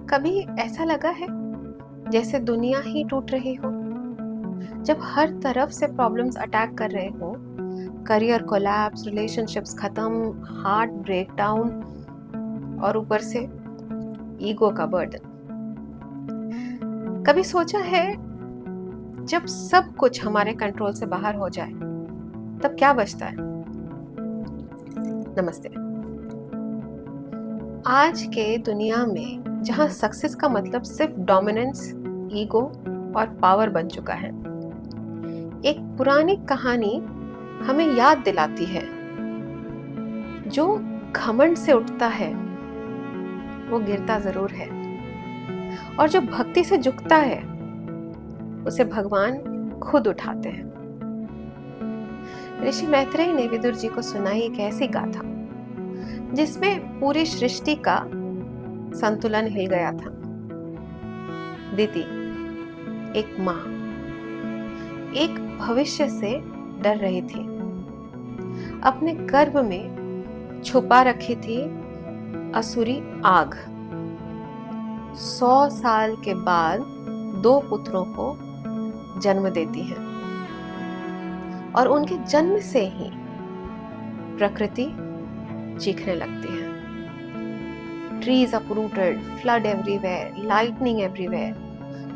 कभी ऐसा लगा है जैसे दुनिया ही टूट रही हो? जब हर तरफ से प्रॉब्लम्स अटैक कर रहे हो, करियर कोलैप्स, रिलेशनशिप्स खत्म, हार्ट ब्रेकडाउन और ऊपर से ईगो का बर्डन। कभी सोचा है जब सब कुछ हमारे कंट्रोल से बाहर हो जाए तब क्या बचता है? नमस्ते। आज के दुनिया में जहां सक्सेस का मतलब सिर्फ डोमिनेंस, ईगो और पावर बन चुका है, एक पुरानी कहानी हमें याद दिलाती है, जो घमंड से उठता है वो गिरता जरूर है, और जो भक्ति से झुकता है उसे भगवान खुद उठाते हैं। ऋषि मैत्रेय ने विदुर जी को सुनाई एक ऐसी गाथा जिसमें पूरी सृष्टि का संतुलन हिल गया था। दीति, एक माँ, एक भविष्य से डर रही थी। अपने गर्भ में छुपा रखी थी असुरी आग। 100 साल के बाद 2 पुत्रों को जन्म देती है और उनके जन्म से ही प्रकृति चीखने लगती है। Trees uprooted, flood everywhere, lightning everywhere,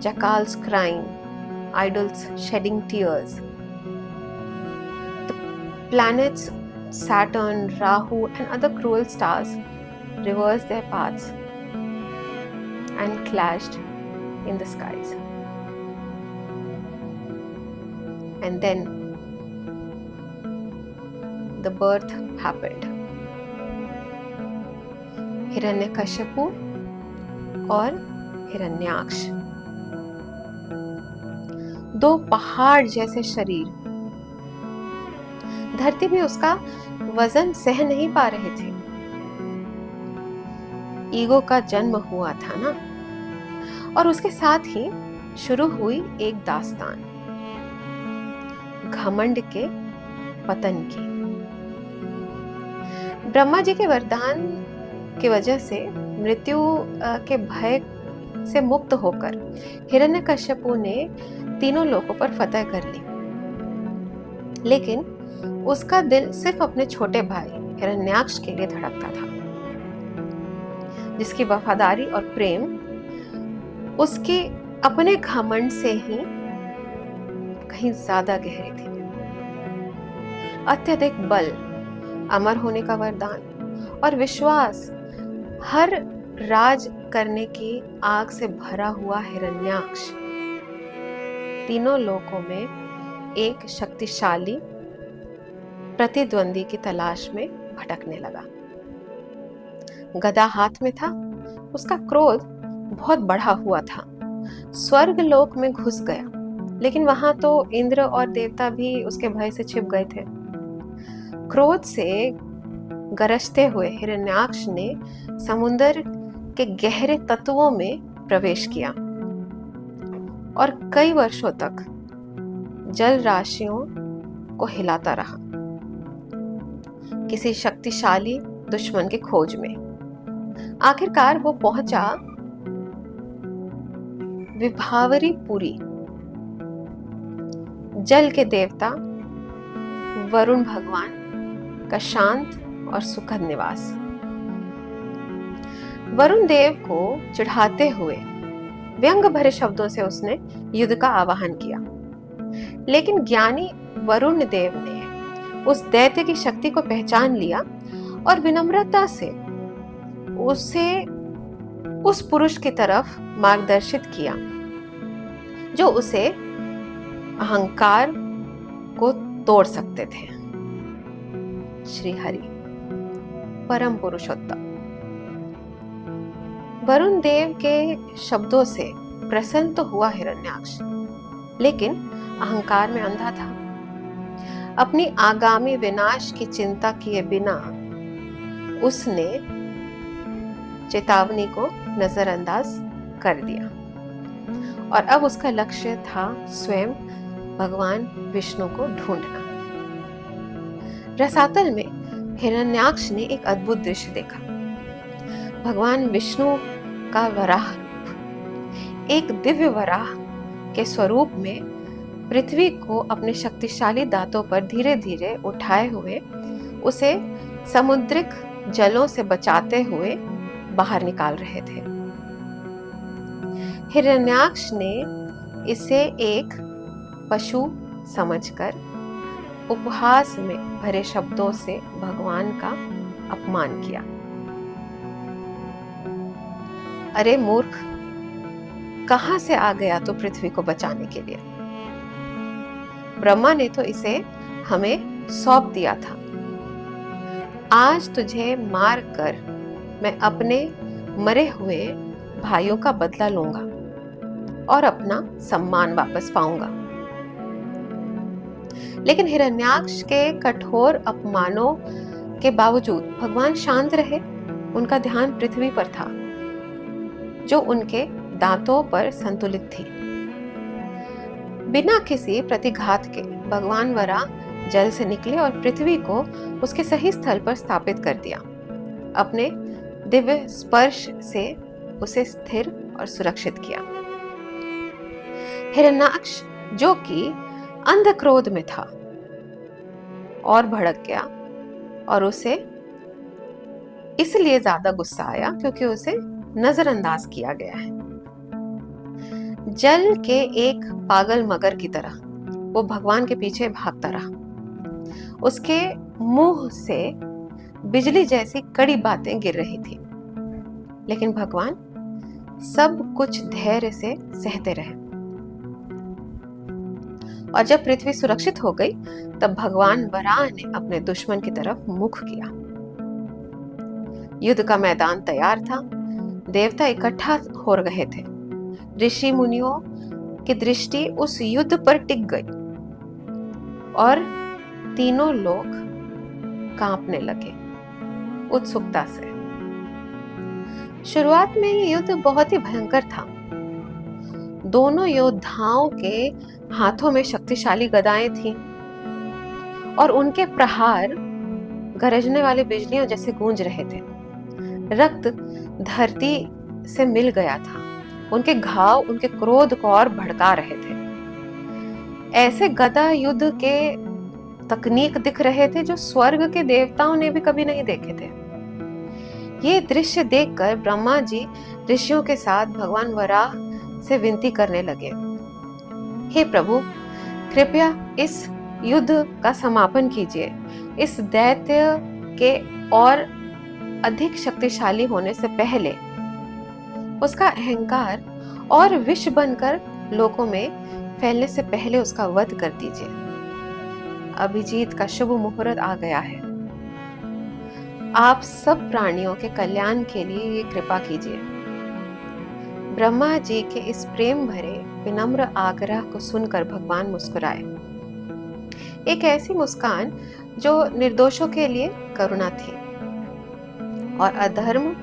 jackals crying, idols shedding tears. The planets Saturn, Rahu and other cruel stars reversed their paths and clashed in the skies. And then the birth happened. Hiranyakashipu और हिरण्याक्ष, 2 पहाड़ जैसे शरीर धरती में उसका वजन सह नहीं पा रहे थे। ईगो का जन्म हुआ था ना, और उसके साथ ही शुरू हुई एक दास्तान, घमंड के पतन की। ब्रह्मा जी के वरदान की वजह से मृत्यु के भय से मुक्त होकर हिरण्यकश्यपु ने तीनों लोकों पर फतह कर ली, लेकिन उसका दिल सिर्फ अपने छोटे भाई हिरण्याक्ष के लिए धड़कता था, जिसकी वफादारी और प्रेम उसके अपने घमंड से ही कहीं ज्यादा गहरी थी। अत्यधिक बल, अमर होने का वरदान और विश्वास, हर राज करने की आग से भरा हुआ हिरण्याक्ष तीनों लोकों में एक शक्तिशाली प्रतिद्वंदी की तलाश में भटकने लगा। गदा हाथ में था, उसका क्रोध बहुत बढ़ा हुआ था। स्वर्ग लोक में घुस गया, लेकिन वहां तो इंद्र और देवता भी उसके भय से छिप गए थे। क्रोध से गरजते हुए हिरण्याक्ष ने समुद्र के गहरे तत्वों में प्रवेश किया और कई वर्षों तक जल राशियों को हिलाता रहा, किसी शक्तिशाली दुश्मन की खोज में। आखिरकार वो पहुंचा विभावरीपुरी। जल के देवता वरुण भगवान का शांत और सुखद निवास। वरुण देव को चिढ़ाते हुए व्यंग भरे शब्दों से उसने युद्ध का आह्वान किया, लेकिन ज्ञानी वरुण देव ने उस दैत्य की शक्ति को पहचान लिया और विनम्रता से उसे उस पुरुष की तरफ मार्गदर्शित किया जो उसे अहंकार को तोड़ सकते थे। श्री हरि, परम पुरुषोत्तम। वरुण देव के शब्दों से प्रसन्न तो हुआ हिरण्याक्ष, लेकिन अहंकार में अंधा था। अपनी आगामी विनाश की चिंता किए बिना उसने चेतावनी को नजरअंदाज कर दिया और अब उसका लक्ष्य था स्वयं भगवान विष्णु को ढूंढना। रसातल में हिरण्याक्ष ने एक अद्भुत दृश्य देखा। भगवान विष्णु का वराह रूप, एक दिव्य वराह के स्वरूप में पृथ्वी को अपने शक्तिशाली दांतों पर धीरे धीरे उठाए हुए उसे समुद्रिक जलों से बचाते हुए बाहर निकाल रहे थे। हिरण्याक्ष ने इसे एक पशु समझकर उपहास में भरे शब्दों से भगवान का अपमान किया। अरे मूर्ख, कहां से आ गया तो पृथ्वी को बचाने के लिए? ब्रह्मा ने तो इसे हमें सौंप दिया था। आज तुझे मार कर मैं अपने मरे हुए भाइयों का बदला लूंगा और अपना सम्मान वापस पाऊंगा। लेकिन हिरण्याक्ष के कठोर अपमानों के बावजूद भगवान शांत रहे। उनका ध्यान पृथ्वी पर था, जो उनके दांतों पर संतुलित थी। बिना किसी प्रतिघात के भगवान वराह जल से निकले और पृथ्वी को उसके सही स्थल पर स्थापित कर दिया। अपने दिव्य स्पर्श से उसे स्थिर और सुरक्षित किया। हिरण्याक्ष, जो कि अंध क्रोध में था, और भड़क गया और उसे इसलिए ज्यादा गुस्सा आया क्योंकि उसे नजरअंदाज किया गया है। जल के एक पागल मगर की तरह वो भगवान के पीछे भागता रहा। उसके मुंह से बिजली जैसी कड़ी बातें गिर रही थी, लेकिन भगवान सब कुछ धैर्य से सहते रहे। और जब पृथ्वी सुरक्षित हो गई, तब भगवान वराह ने अपने दुश्मन की तरफ मुख किया। युद्ध का मैदान तैयार था। देवता इकट्ठा हो रहे थे। ऋषि मुनियों की दृष्टि उस युद्ध पर टिक गई और तीनों लोग कांपने लगे उत्सुकता से। शुरुआत में ये युद्ध बहुत ही भयंकर था। दोनों योद्धाओं के हाथों में शक्तिशाली गदाएं थीं और उनके प्रहार गरजने वाली बिजलियों जैसे गूंज रहे थे। रक्त धरती से मिल गया था। उनके घाव उनके क्रोध को और भड़का रहे थे। ऐसे गदा युद्ध के तकनीक दिख रहे थे जो स्वर्ग के देवताओं ने भी कभी नहीं देखे थे। ये दृश्य देखकर ब्रह्मा जी ऋषियों के साथ भगवान वराह से विनती करने लगे, हे प्रभु, कृपया इस युद्ध का समापन कीजिए। इस दैत्य के और अधिक शक्तिशाली होने से पहले उसका अहंकार और विष बनकर लोगों में फैलने से पहले उसका वध कर दीजिए। अभिजीत का शुभ मुहूर्त आ गया है। आप सब प्राणियों के कल्याण के लिए ये कृपा कीजिए। ब्रह्मा जी के इस प्रेम भरे विनम्र आग्रह को सुनकर भगवान मुस्कुराए। एक ऐसी मुस्कान जो निर्दोषों के लिए करुणा थी और अधर्म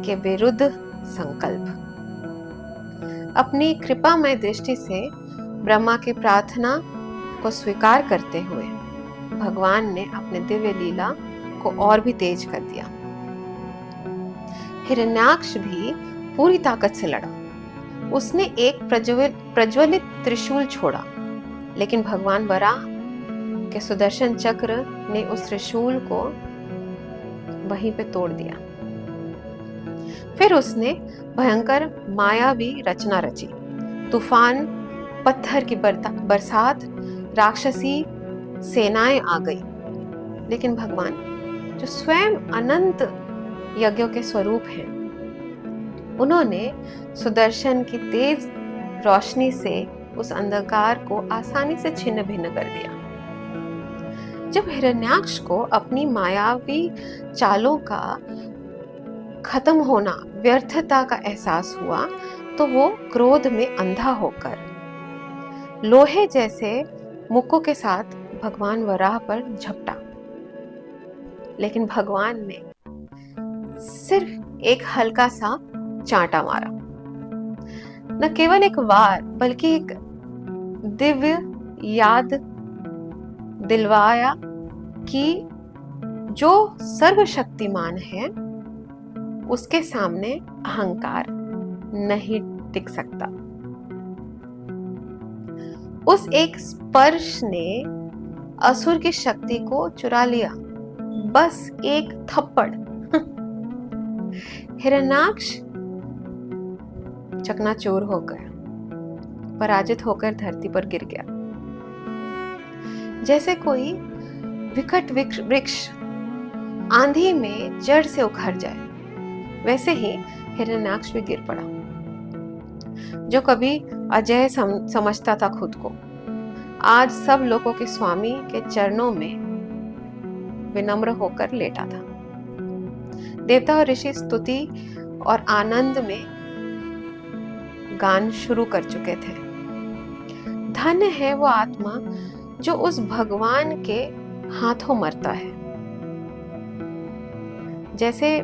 के विरुद्ध संकल्प। अपनी कृपामय दृष्टि से ब्रह्मा की प्रार्थना को स्वीकार करते हुए भगवान ने अपने दिव्य लीला को और भी तेज कर दिया। हिरण्याक्ष भी पूरी ताकत से लड़ा। उसने एक प्रज्वलित त्रिशूल छोड़ा, लेकिन भगवान वराह के सुदर्शन चक्र ने उस त्रिशूल को वहीं पे तोड़ दिया। फिर उसने भयंकर मायावी रचना रची। तूफान, पत्थर की बरसात, राक्षसी सेनाएं आ गई। लेकिन भगवान, जो स्वयं अनंत यज्ञों के स्वरूप हैं, उन्होंने सुदर्शन की तेज रोशनी से उस अंधकार को आसानी से छिन्न भिन्न कर दिया। जब हिरण्याक्ष को अपनी मायावी चालों का खत्म होना, व्यर्थता का एहसास हुआ, तो वो क्रोध में अंधा होकर लोहे जैसे मुक्कों के साथ भगवान वराह पर झपटा। लेकिन भगवान ने सिर्फ एक हल्का सा चांटा मारा। न केवल एक वार, बल्कि एक दिव्य याद दिलवाया कि जो सर्वशक्तिमान है उसके सामने अहंकार नहीं टिक सकता। उस एक स्पर्श ने असुर की शक्ति को चुरा लिया, बस एक थप्पड़। हिरण्याक्ष चकनाचूर हो गया, पराजित होकर धरती पर गिर गया। जैसे कोई विकट वृक्ष आंधी में जड़ से उखड़ जाए, वैसे ही हिरण्याक्ष भी गिर पड़ा। जो कभी अजय समझता था खुद को, आज सब लोगों के स्वामी के चरणों में विनम्र होकर लेटा था। देवता और ऋषि स्तुति और आनंद में गान शुरू कर चुके थे। धन्य है वो आत्मा जो उस भगवान के हाथों मरता है। जैसे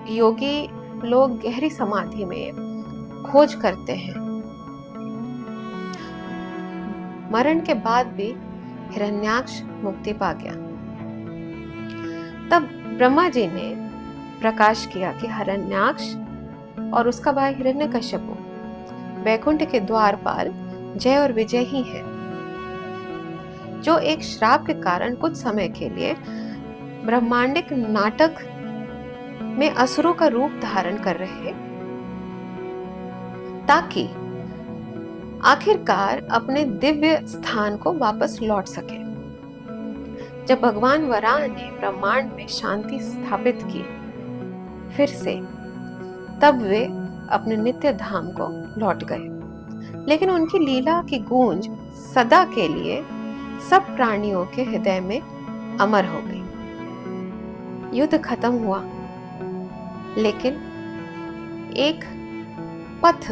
योगी लोग गहरी समाधि में खोज करते हैं, मरण के बाद भी हिरण्याक्ष मुक्ति पा गया। तब ब्रह्मा जी ने प्रकाश किया कि हिरण्याक्ष और उसका भाई हिरण्यकश्यपु वैकुंठ के द्वारपाल जय और विजय ही है, जो एक श्राप के कारण कुछ समय के लिए ब्रह्मांडिक नाटक में असुरों का रूप धारण कर रहे, ताकि आखिरकार अपने दिव्य स्थान को वापस लौट सके। जब भगवान वराह ने ब्रह्मांड में शांति स्थापित की फिर से, तब वे अपने नित्य धाम को लौट गए। लेकिन उनकी लीला की गूंज सदा के लिए सब प्राणियों के हृदय में अमर हो गई। युद्ध खत्म हुआ, लेकिन एक पथ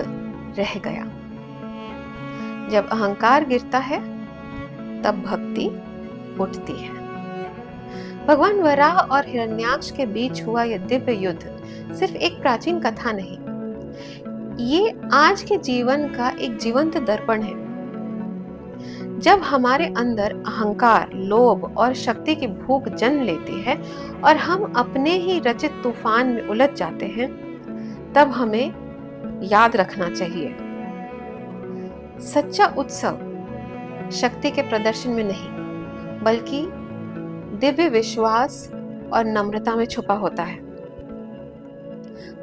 रह गया। जब अहंकार गिरता है, तब भक्ति उठती है। भगवान वराह और हिरण्याक्ष के बीच हुआ यह दिव्य युद्ध सिर्फ एक प्राचीन कथा नहीं, ये आज के जीवन का एक जीवंत दर्पण है। जब हमारे अंदर अहंकार, लोभ और शक्ति की भूख जन्म लेती है और हम अपने ही रचित तूफान में उलझ जाते हैं, तब हमें याद रखना चाहिए, सच्चा उत्सव शक्ति के प्रदर्शन में नहीं, बल्कि दिव्य विश्वास और नम्रता में छुपा होता है।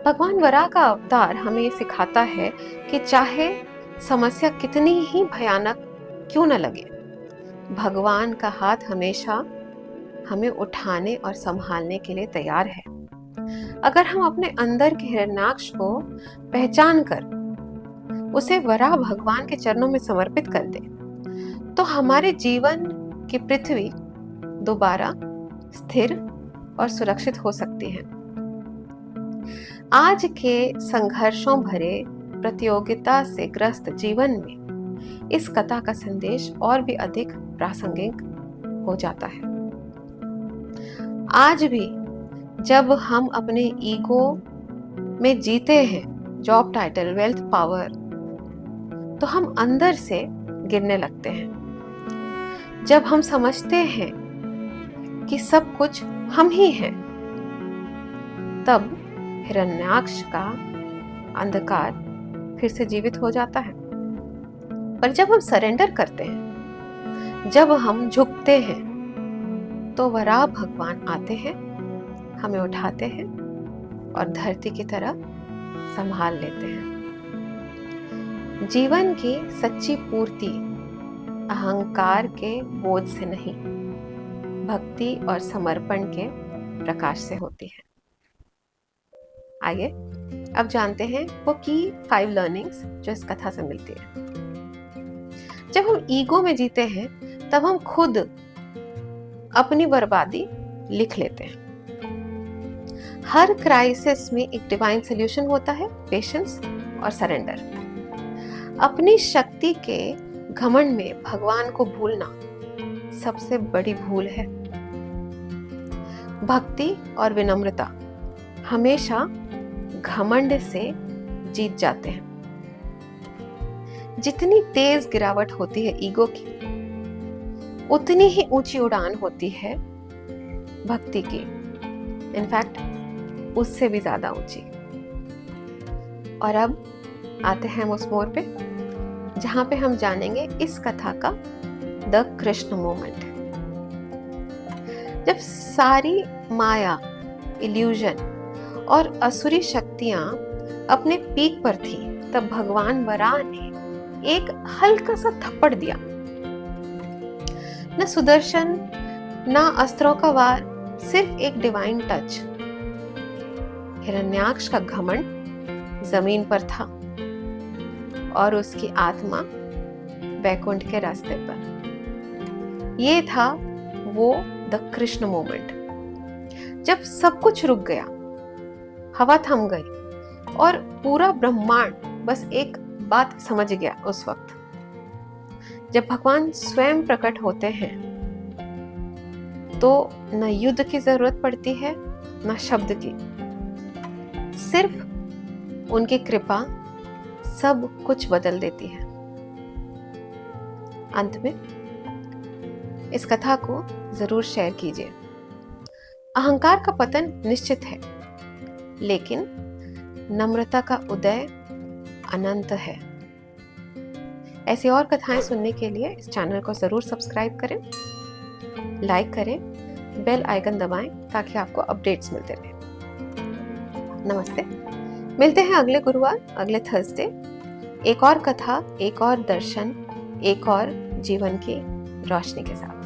भगवान वराह का अवतार हमें ये सिखाता है कि चाहे समस्या कितनी ही भयानक क्यों न लगे, भगवान का हाथ हमेशा हमें उठाने और संभालने के लिए तैयार है। अगर हम अपने अंदर के हिरण्याक्ष को पहचान कर उसे वराह भगवान के चरणों में समर्पित कर दे, तो हमारे जीवन की पृथ्वी दोबारा स्थिर और सुरक्षित हो सकती है। आज के संघर्षों भरे प्रतियोगिता से ग्रस्त जीवन में इस कथा का संदेश और भी अधिक प्रासंगिक हो जाता है। आज भी जब हम अपने ईगो में जीते हैं, जॉब टाइटल, वेल्थ, पावर, तो हम अंदर से गिरने लगते हैं। जब हम समझते हैं कि सब कुछ हम ही हैं, तब हिरण्याक्ष का अंधकार फिर से जीवित हो जाता है। पर जब हम सरेंडर करते हैं, जब हम झुकते हैं, तो वराह भगवान आते हैं, हमें उठाते हैं और धरती की तरह संभाल लेते हैं। जीवन की सच्ची पूर्ति अहंकार के बोझ से नहीं, भक्ति और समर्पण के प्रकाश से होती है। आइए अब जानते हैं वो की 5 लर्निंग्स जो इस कथा से मिलती है। जब हम ईगो में जीते हैं, तब हम खुद अपनी बर्बादी लिख लेते हैं। हर क्राइसिस में एक डिवाइन सॉल्यूशन होता है, पेशेंस और सरेंडर। अपनी शक्ति के घमंड में भगवान को भूलना सबसे बड़ी भूल है। भक्ति और विनम्रता हमेशा घमंड से जीत जाते हैं। जितनी तेज गिरावट होती है ईगो की, उतनी ही ऊंची उड़ान होती है भक्ति की। इनफैक्ट उससे भी ज्यादा ऊंची। और अब आते हैं हम उस मोड़ पे जहां पे हम जानेंगे इस कथा का द कृष्ण मोमेंट। जब सारी माया, इल्यूजन और असुरी शक्तियां अपने पीक पर थी, तब भगवान वराह ने एक हल्का सा थप्पड़ दिया। न सुदर्शन, न अस्त्रों का वार, सिर्फ एक डिवाइन टच। हिरण्याक्ष का घमंड जमीन पर था और उसकी आत्मा वैकुंठ के रास्ते पर। ये था वो द कृष्ण मोमेंट, जब सब कुछ रुक गया, हवा थम गई और पूरा ब्रह्मांड बस एक बात समझ गया उस वक्त। जब भगवान स्वयं प्रकट होते हैं तो न युद्ध की जरूरत पड़ती है न शब्द की, सिर्फ उनकी कृपा सब कुछ बदल देती है। अंत में इस कथा को जरूर शेयर कीजिए। अहंकार का पतन निश्चित है, लेकिन नम्रता का उदय अनंत है। ऐसी और कथाएं सुनने के लिए इस चैनल को जरूर सब्सक्राइब करें, लाइक करें, बेल आइकन दबाएं ताकि आपको अपडेट्स मिलते रहें। नमस्ते, मिलते हैं अगले गुरुवार, अगले थर्सडे, एक और कथा, एक और दर्शन, एक और जीवन की रोशनी के साथ।